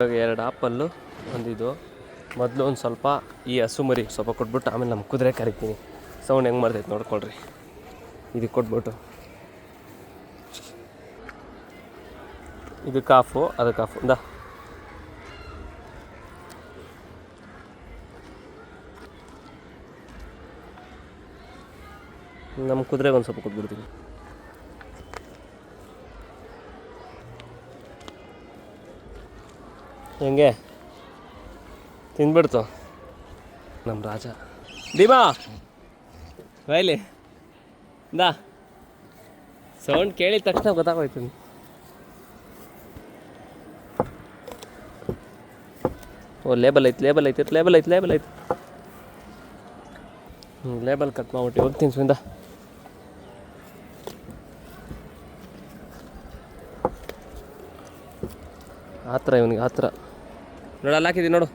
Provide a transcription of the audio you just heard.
ಇವಾಗ 2 ಆಪಲ್ಲು ಒಂದಿದು. ಮೊದಲು ಒಂದು ಸ್ವಲ್ಪ ಈ ಹಸು ಮರಿ ಸ್ವಲ್ಪ ಕೊಟ್ಬಿಟ್ಟು ಆಮೇಲೆ ನಮ್ಮ ಕುದುರೆ ಕರಿತೀನಿ. ಸೌಂಡ್ ಹೆಂಗೆ ಮಾಡ್ತೈತೆ ನೋಡ್ಕೊಳ್ರಿ. ಇದಕ್ಕೆ ಕೊಟ್ಬಿಟ್ಟು ಇದು ಕಾಫು ಅದು ಕಾಫು ಇಂದ ನಮ್ಮ ಕುದುರೆಗೆ ಒಂದು ಸ್ವಲ್ಪ ಕೊಟ್ಬಿಡ್ತೀನಿ. ಹೆಂಗೆ ತಿಂದ್ಬಿಡ್ತು ನಮ್ಮ ರಾಜ. ದೀಪಾ ಬೈಲಿ ಇಂದ ಸೌಂಡ್ ಕೇಳಿದ ತಕ್ಷಣ ಗೊತ್ತಾಗೋಯ್ತು. ಓ ಲೇಬಲ್ ಐತೆ ಲೇಬಲ್ ಐತೆ ಲೇಬಲ್ ಐತೆ ಲೇಬಲ್ ಐತೆ. ಲೇಬಲ್ ಕಟ್ ಮಾಡ್ಬಿಟ್ಟು ಹೋಗ್ತೀನಿ ಸುಂದ. ಆ ಥರ ಇವನಿಗೆ ಆ ಥರ ನೋಡಲ್ಲ ಹಾಕಿದ್ದೀನಿ ನೋಡು.